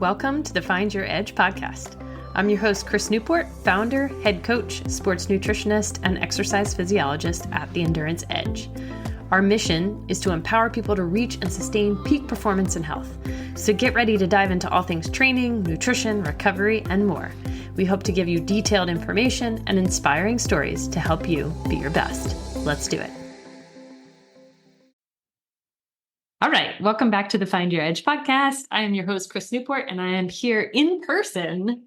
Welcome to the Find Your Edge podcast. I'm your host, Chris Newport, founder, head coach, sports nutritionist, and exercise physiologist at the Endurance Edge. Our mission is to empower people to reach and sustain peak performance and health. So get ready to dive into all things training, nutrition, recovery, and more. We hope to give you detailed information and inspiring stories to help you be your best. Let's do it. All right. Welcome back to the Find Your Edge podcast. I am your host, Chris Newport, and I am here in person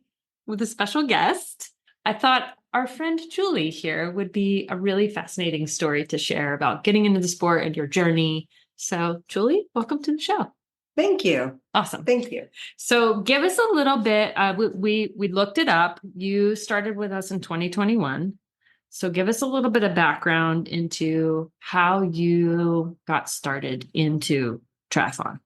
with a special guest. I thought our friend Juli here would be a really fascinating story to share about getting into the sport and your journey. So Juli, welcome to the show. Thank you. Awesome. Thank you. So give us a little bit. We looked it up. You started with us in 2021. So give us a little bit of background into how you got started into triathlon.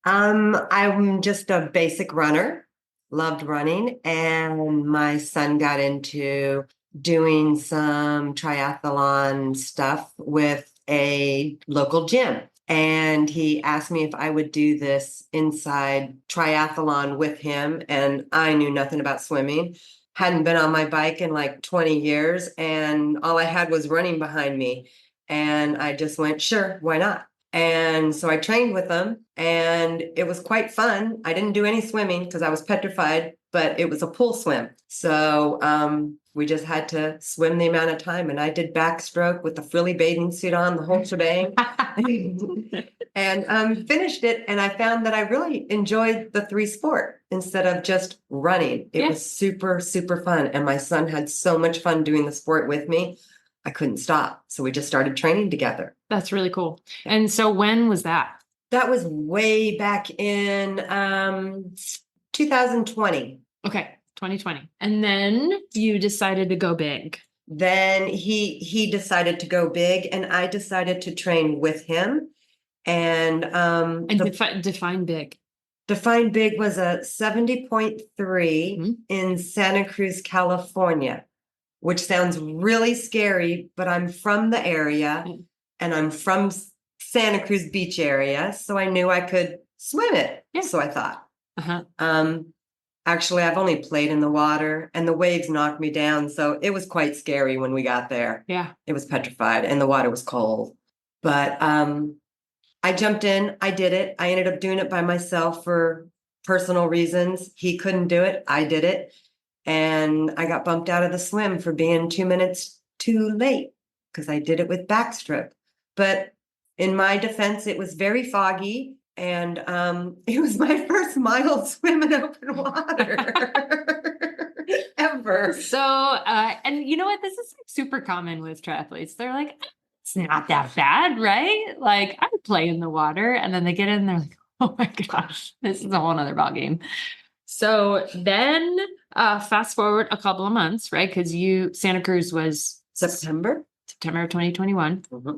I'm just a basic runner, loved running, and my son got into doing some triathlon stuff with a local gym. And he asked me if I would do this inside triathlon with him. And I knew nothing about swimming. Hadn't been on my bike in like 20 years, and all I had was running behind me. And I just went, sure, why not? And so I trained with them, and it was quite fun. I didn't do any swimming because I was petrified, but it was a pool swim. So we just had to swim the amount of time, and I did backstroke with the frilly bathing suit on, the whole shebang. And finished it, and I found that I really enjoyed the three sport instead of just running. It was super, super fun, and my son had so much fun doing the sport with me. I couldn't stop, so we just started training together. That's really cool. And so when was that? That was way back in 2020. Okay, 2020. And then you decided to go big. Then he decided to go big, and I decided to train with him. And define big. Define big was a 70.3 in Santa Cruz, California, which sounds really scary, but I'm from the area and I'm from Santa Cruz beach area. So I knew I could swim it. Yeah. So I thought, actually, I've only played in the water and the waves knocked me down. So it was quite scary when we got there. Yeah. It was petrified and the water was cold. But I jumped in. I did it. I ended up doing it by myself for personal reasons. He couldn't do it. I did it. And I got bumped out of the swim for being 2 minutes too late because I did it with backstroke. But in my defense, it was very foggy. And it was my first mile swim in open water ever. So, and you know what? This is like super common with triathletes. They're like, it's not that bad, right? Like I play in the water, and then they get in and they're like, oh my gosh, this is a whole nother ballgame. So then fast forward a couple of months, right? Because Santa Cruz was September of 2021. Mm-hmm.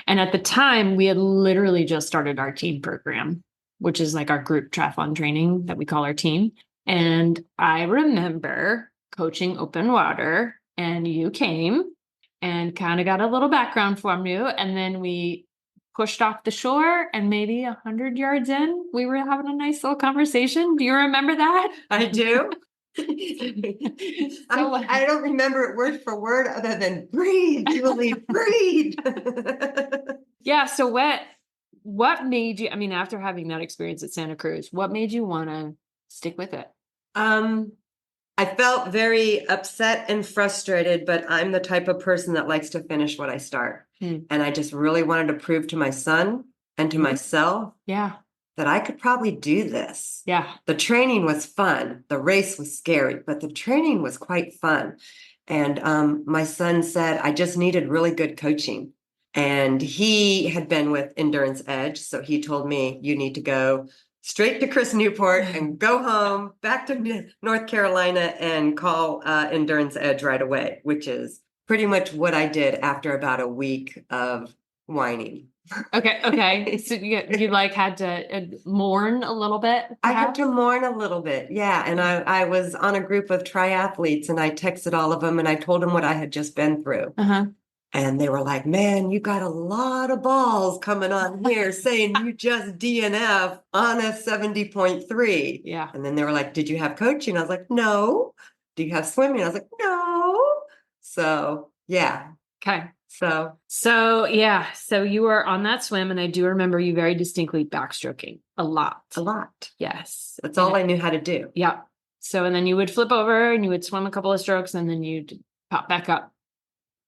And at the time, we had literally just started our team program, which is like our group triathlon training that we call our team. And I remember coaching open water, and you came and kind of got a little background from you. And then we pushed off the shore, and maybe 100 yards in, we were having a nice little conversation. Do you remember that? I do. I don't remember it word for word other than breathe, Juli, breathe. Yeah. So what made you, I mean, after having that experience at Santa Cruz, what made you want to stick with it? I felt very upset and frustrated, but I'm the type of person that likes to finish what I start. And I just really wanted to prove to my son and to myself that I could probably do this. Yeah. The training was fun. The race was scary, but the training was quite fun. And my son said, I just needed really good coaching. And he had been with Endurance Edge. So he told me, you need to go straight to Chris Newport and go home back to North Carolina and call Endurance Edge right away, which is pretty much what I did after about a week of whining. Okay. So you like had to mourn a little bit? Perhaps? I had to mourn a little bit. Yeah. And I was on a group of triathletes, and I texted all of them and I told them what I had just been through. And they were like, man, you got a lot of balls coming on here saying you just DNF on a 70.3. Yeah. And then they were like, did you have coaching? I was like, no. Do you have swimming? I was like, no. So, yeah. Okay. So yeah. So you were on that swim, and I do remember you very distinctly backstroking a lot. a lot. Yes. That's all I knew how to do. Yeah. So, and then you would flip over and you would swim a couple of strokes and then you'd pop back up.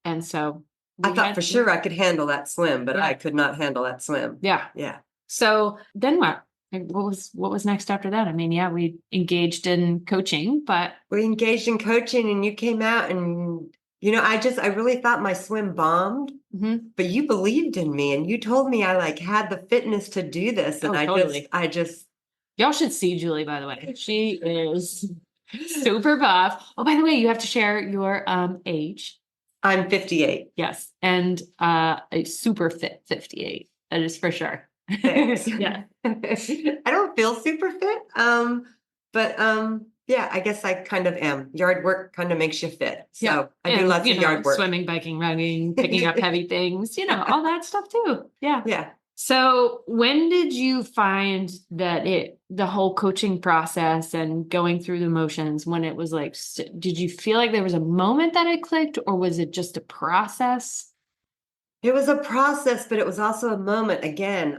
And so I thought for sure I could handle that swim, but Yeah. I could not handle that swim. Yeah. Yeah. So then what? Like, what was next after that? I mean, yeah, we engaged in coaching, but We engaged in coaching and you came out and, I really thought my swim bombed, Mhm. but you believed in me and you told me I like had the fitness to do this. And Oh, totally. I just, Y'all should see Juli, by the way. She is super buff. Oh, by the way, you have to share your age. I'm 58. Yes. And a super fit 58. That is for sure. Thanks. Yeah. I don't feel super fit. But yeah, I guess I kind of am. Yard work kind of makes you fit. So Yeah. I do And, lots of yard work. swimming, biking, running, picking up heavy things, all that stuff too. Yeah. Yeah. So when did you find that the whole coaching process and going through the motions, when it was like, did you feel like there was a moment that it clicked, or was it just a process? It was a process, but it was also a moment. Again,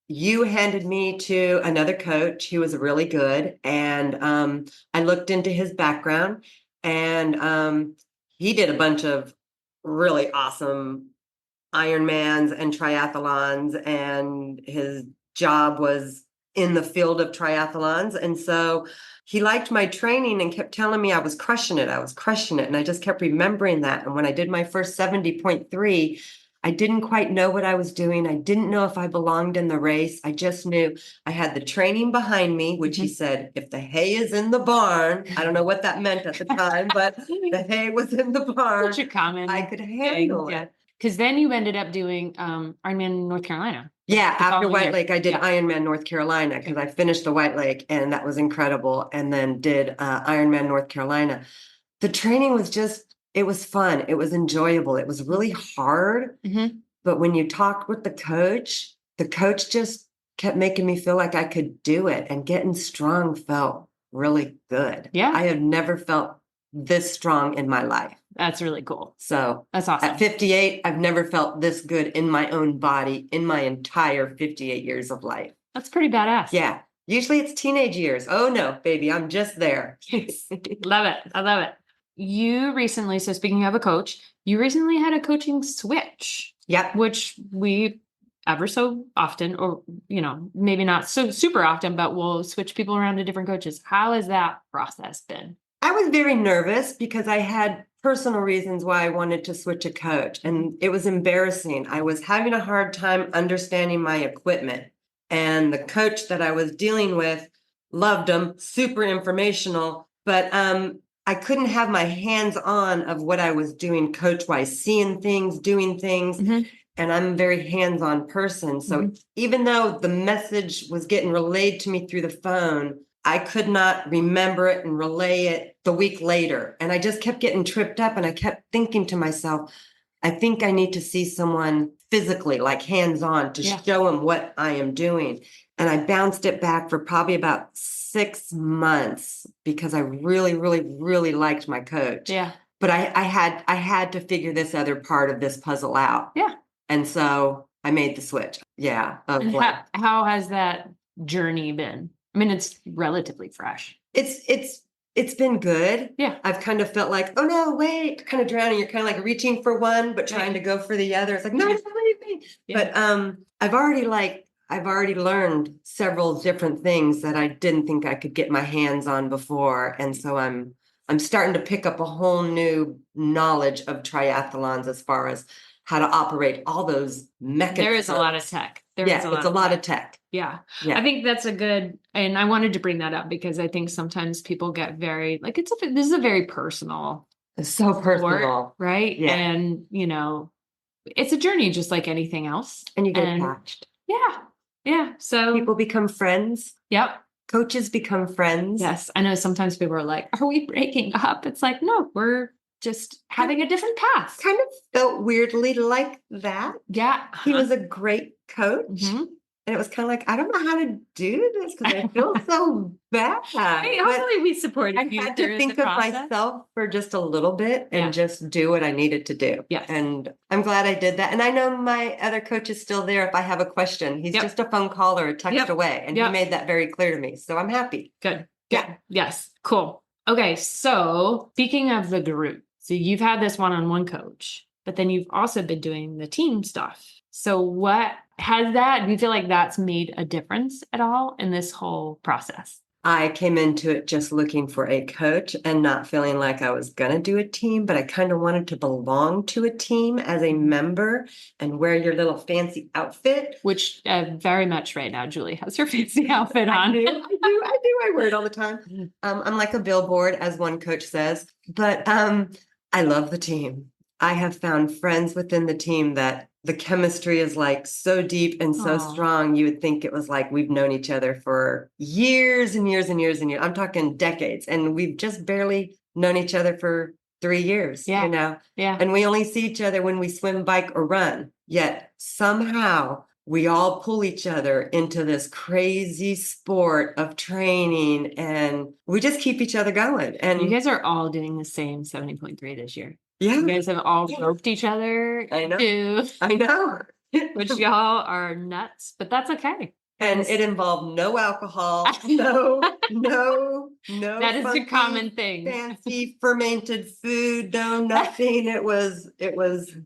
you handed me to another coach. He was really good. And I looked into his background and he did a bunch of really awesome Ironmans and triathlons, and his job was in the field of triathlons. And so he liked my training and kept telling me I was crushing it. I was crushing it. And I just kept remembering that. And when I did my first 70.3, I didn't quite know what I was doing. I didn't know if I belonged in the race. I just knew I had the training behind me, which he said, if the hay is in the barn, I don't know what that meant at the time, but the hay was in the barn. Such a common I could handle thing. it. Yeah. Because then you ended up doing Ironman North Carolina. Yeah, after following White year. Lake, I did Yeah. Ironman North Carolina because I finished the White Lake and that was incredible. And then did Ironman North Carolina. The training was it was fun. It was enjoyable. It was really hard. Mhm. But when you talked with the coach just kept making me feel like I could do it. And getting strong felt really good. Yeah. I have never felt this strong in my life. That's really cool. So That's awesome. at 58, I've never felt this good in my own body in my entire 58 years of life. That's pretty badass. Yeah. Usually it's teenage years. Oh no, baby, I'm just there. Love it. I love it. You recently, so speaking of a coach, you recently had a coaching switch. Yep. Which we ever so often, or, maybe not so super often, but we'll switch people around to different coaches. How has that process been? I was very nervous because I had personal reasons why I wanted to switch a coach. And it was embarrassing. I was having a hard time understanding my equipment. And the coach that I was dealing with loved him, super informational, but I couldn't have my hands on of what I was doing coach wise, seeing things, doing things. Mhm. And I'm a very hands-on person. So even though the message was getting relayed to me through the phone, I could not remember it and relay it the week later. And I just kept getting tripped up and I kept thinking to myself, I think I need to see someone physically, like hands-on, to show them what I am doing. And I bounced it back for probably about 6 months because I really, really, really liked my coach. Yeah. But I had to figure this other part of this puzzle out. Yeah. And so I made the switch. Yeah. And how has that journey been? I mean, it's relatively fresh. It's been good. Yeah. I've kind of felt like, oh no, wait, kind of drowning. You're kind of like reaching for one, but trying to go for the other. It's like, no, it's not anything. Yeah. But I've already learned several different things that I didn't think I could get my hands on before. And so I'm starting to pick up a whole new knowledge of triathlons as far as how to operate all those mechanisms. There is a lot of tech. It's a lot of tech. Yeah. I think that's and I wanted to bring that up because I think sometimes people get very, like, this is a very personal. It's so personal. Sport, right? Yeah. And, it's a journey just like anything else. And you get attached. Yeah. Yeah. So people become friends. Yep. Coaches become friends. Yes. I know sometimes people are like, are we breaking up? It's like, no, we're just having a different path. Kind of felt weirdly like that. Yeah. He was a great coach. Mhm. And it was kind of like, I don't know how to do this because I feel so bad. Hey, But hopefully we supported I you had through to think the of process. myself for just a little bit and Yeah. just do what I needed to do. Yes. And I'm glad I did that. And I know my other coach is still there if I have a question. He's Yep. just a phone call or a text Yep. away. And he Yep. made that very clear to me. So I'm happy. Good. Yeah. Good. Yes. Cool. Okay. So speaking of the group, so you've had this one-on-one coach, but then you've also been doing the team stuff. So what has that, do you feel like that's made a difference at all in this whole process? I came into it just looking for a coach and not feeling like I was going to do a team, but I kind of wanted to belong to a team as a member and wear your little fancy outfit. Which very much right now, Julie has her fancy outfit on. I do. I wear it all the time. I'm like a billboard, as one coach says, but I love the team. I have found friends within the team that the chemistry is like so deep and so Aw. strong. You would think it was like we've known each other for years and years and years and years. I'm talking decades, and we've just barely known each other for 3 years, Yeah. you know? Yeah. And we only see each other when we swim, bike, or run. Yet somehow we all pull each other into this crazy sport of training, and we just keep each other going. And You guys are all doing the same 70.3 this year. You yeah, guys have all roped each other I know. too, I know. which y'all are nuts, but that's okay. And it involved no alcohol, no That is a funky, common thing. fancy fermented food, no nothing. It was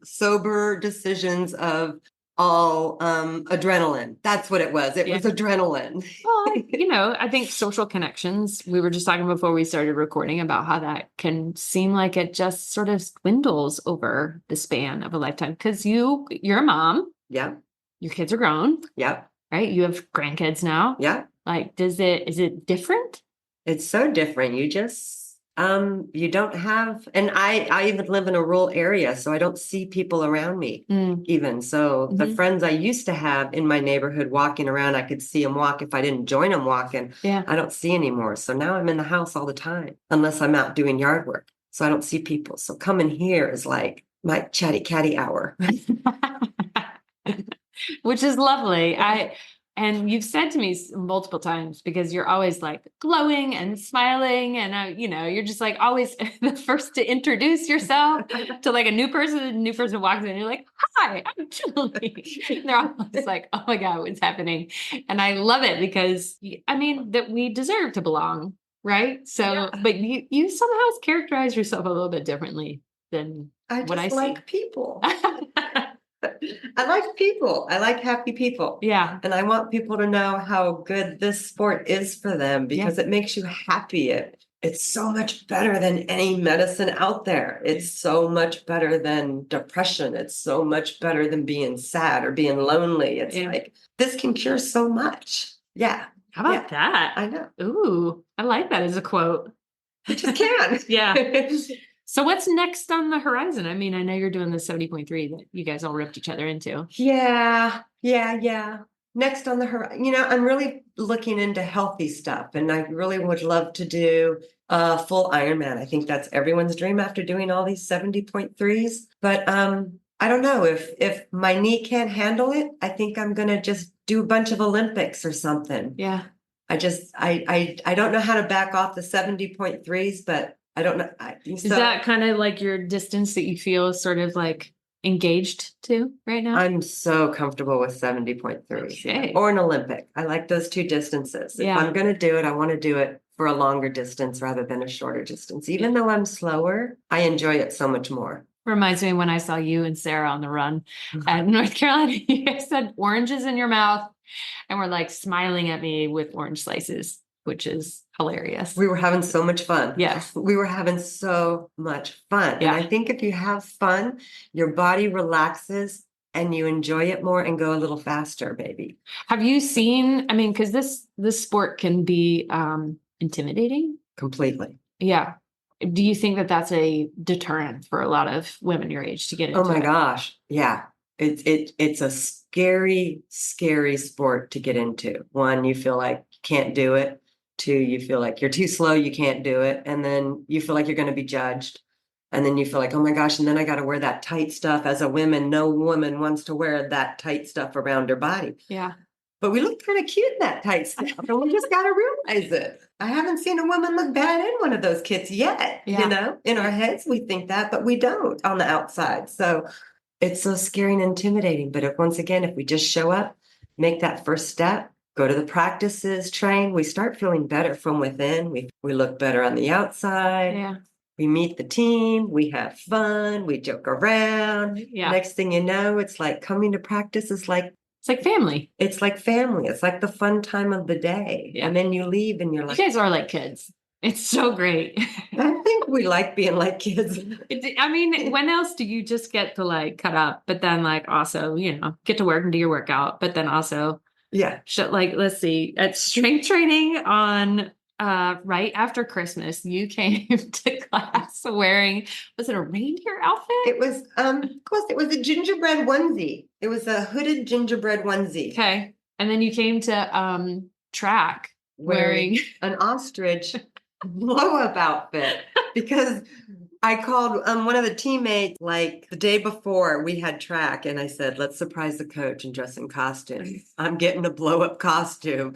sober decisions of all adrenaline. That's what it was. It Yeah. was adrenaline. Well, you know, I think social connections, we were just talking before we started recording about how that can seem like it just sort of dwindles over the span of a lifetime. Because you're a mom, Yeah, your kids are grown, yeah, right? You have grandkids now. yeah. Like, is it different? It's so different. You just you don't have, and I even live in a rural area, so I don't see people around me even. So the Mhm. friends I used to have in my neighborhood walking around, I could see them walk if I didn't join them walking. Yeah. I don't see anymore. So now I'm in the house all the time unless I'm out doing yard work. So I don't see people. So coming here is like my chatty catty hour. Which is lovely. And you've said to me multiple times, because you're always like glowing and smiling, and you're just like always the first to introduce yourself to like a new person walks in and you're like, hi, I'm Julie. And they're always like, oh my God, what's happening? And I love it because I mean that we deserve to belong, right? So, Yeah. but you somehow characterize yourself a little bit differently than what I like see. people. I like people. I like happy people. Yeah. And I want people to know how good this sport is for them because it makes you happy. It's so much better than any medicine out there. It's so much better than depression. It's so much better than being sad or being lonely. It's like, this can cure so much. Yeah. How about that? I know. Ooh, I like that as a quote. It just can. Yeah. So what's next on the horizon? I mean, I know you're doing the 70.3 that you guys all ripped each other into. Yeah. Next on the horizon, I'm really looking into healthy stuff, and I really would love to do a full Ironman. I think that's everyone's dream after doing all these 70.3s. But I don't know if my knee can't handle it. I think I'm gonna just do a bunch of Olympics or something. Yeah. I don't know how to back off the 70.3s, but I don't know. Is that kind of like your distance that you feel sort of like engaged to right now? I'm so comfortable with 70.3 Okay. or an Olympic. I like those two distances. If I'm going to do it, I want to do it for a longer distance rather than a shorter distance. Even though I'm slower, I enjoy it so much more. Reminds me when I saw you and Sarah on the run at North Carolina. You guys had oranges in your mouth and were like smiling at me with orange slices, which is hilarious. We were having so much fun. Yes. We were having so much fun. Yeah. And I think if you have fun, your body relaxes and you enjoy it more and go a little faster, baby. Have you seen, I mean, because this sport can be intimidating. Completely. Yeah. Do you think that that's a deterrent for a lot of women your age to get into Oh my it? gosh. Yeah. It's a scary, scary sport to get into. One, you feel like you can't do it. Two, you feel like you're too slow, you can't do it. And then you feel like you're going to be judged. And then you feel like, oh my gosh, and then I got to wear that tight stuff. As a woman, no woman wants to wear that tight stuff around her body. Yeah. But we look kind of cute in that tight stuff. And we just got to realize it. I haven't seen a woman look bad in one of those kits yet. Yeah. In our heads, we think that, but we don't on the outside. So it's so scary and intimidating. But once again, if we just show up, make that first step, go to the practices, train, we start feeling better from within. We look better on the outside. Yeah. We meet the team, we have fun, we joke around. Yeah. Next thing you know, it's like coming to practice is like It's like family. it's like family. It's like the fun time of the day. Yeah. And then you leave and you're like, You guys are like kids. It's so great. I think we like being like kids. I mean, when else do you just get to like cut up, but then like also, get to work and do your workout, but then also Yeah. like, let's see, at strength training on right after Christmas, you came to class wearing, was it a reindeer outfit? It was of course it was a gingerbread onesie. It was a hooded gingerbread onesie. Okay. And then you came to track wearing an ostrich blow up outfit because I called one of the teammates like the day before we had track, and I said, let's surprise the coach and dress in costume. I'm getting a blow up costume.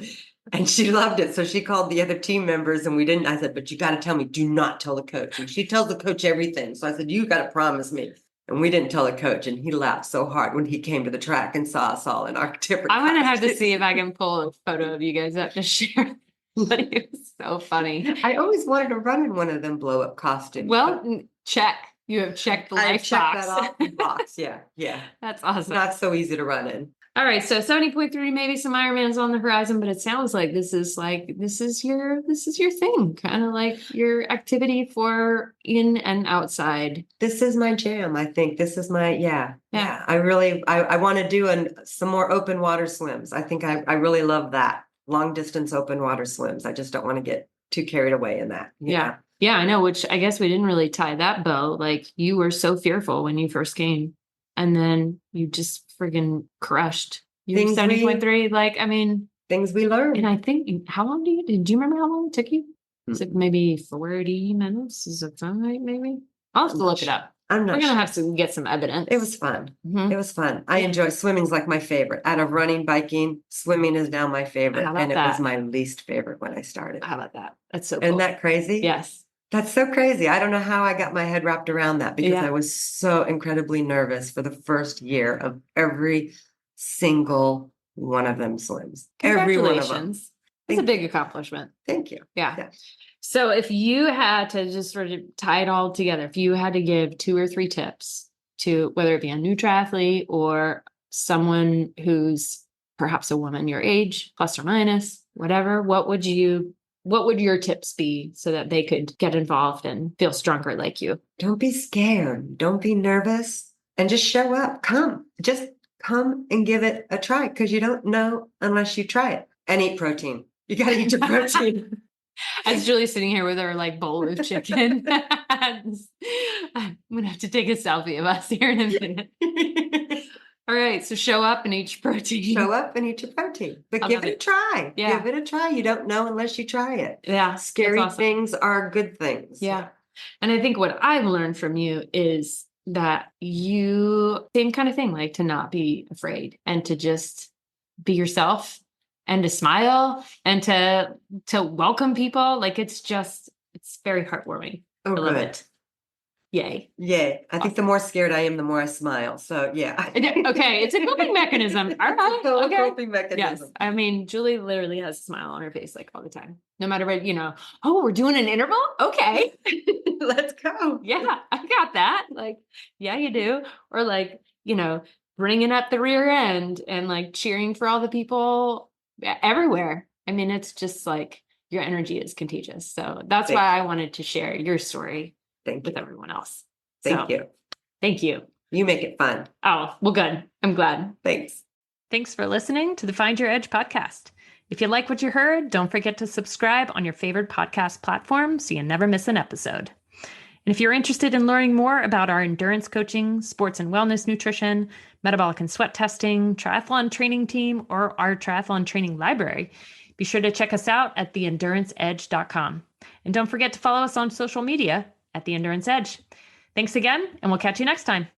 And she loved it. So she called the other team members and we didn't. I said, but you got to tell me, do not tell the coach. And she tells the coach everything. So I said, you got to promise me. And we didn't tell the coach. And he laughed so hard when he came to the track and saw us all in our different I'm going to have to costumes. see if I can pull a photo of you guys up to share. But it was so funny. I always wanted to run in one of them blow up costumes. Well, check. You have checked the life box. That off the box. Yeah. Yeah. That's awesome. Not so easy to run in. All right. So 70.3, maybe some Ironmans on the horizon, but it sounds like this is your thing, kind of like your activity for in and outside. This is my jam. I think this is my, Yeah. I want to do some more open water swims. I think I really love that. Long distance open water swims. I just don't want to get too carried away in that. Yeah. Yeah, I know, which I guess we didn't really tie that bow. Like you were so fearful when you first came and then you just friggin' crushed. You were 70.3. Like, I mean, things we learned. And I think, how long do you remember how long it took you? Is it maybe 40 minutes? Is that right? Maybe I'll have to look it up. I'm not We're sure. gonna have to get some evidence. It was fun. Mhm. It was fun. I enjoy swimming's like my favorite. Out of running, biking, swimming is now my favorite. How about And it that? was my least favorite when I started. How about that? That's so cool. Isn't that crazy? Yes. That's so crazy. I don't know how I got my head wrapped around that because Yeah. I was so incredibly nervous for the first year of every single one of them swims. Every one of them. Congratulations. It's a big accomplishment. Thank you. Yeah. Yeah. So if you had to just sort of tie it all together, if you had to give 2 or 3 tips to whether it be a new triathlete or someone who's perhaps a woman your age, plus or minus, whatever, what would your tips be so that they could get involved and feel stronger like you? Don't be scared. Don't be nervous and just show up. Just come and give it a try because you don't know unless you try it. And eat protein. You got to eat your protein. As Julie's sitting here with her like bowl of chicken. I'm gonna have to take a selfie of us here in a minute. All right, so show up and eat your protein. Show up and eat your protein, but give it a try. Yeah. Give it a try. You don't know unless you try it. Yeah, Scary awesome. things are good things. Yeah. And I think what I've learned from you is that same kind of thing, like to not be afraid and to just be yourself and to smile and to welcome people. Like it's very heartwarming. Oh, I love good. it. Yay. Yay. I think the more scared I am, the more I smile. So yeah. Okay. It's a coping mechanism. All right. It's a Okay. coping mechanism. Yes. I mean, Julie literally has a smile on her face like all the time. No matter what, oh, we're doing an interval? Okay. Let's go. Yeah, I got that. Like, yeah, you do. Or like, bringing up the rear end and like cheering for all the people everywhere. I mean, it's just like your energy is contagious. So that's why I wanted to share your story with everyone else. Thank you. Thank you. You make it fun. Oh, well, good. I'm glad. Thanks. Thanks for listening to the Find Your Edge podcast. If you like what you heard, don't forget to subscribe on your favorite podcast platform so you never miss an episode. And if you're interested in learning more about our endurance coaching, sports and wellness nutrition, metabolic and sweat testing, triathlon training team, or our triathlon training library, be sure to check us out at theenduranceedge.com. And don't forget to follow us on social media at The Endurance Edge. Thanks again, and we'll catch you next time.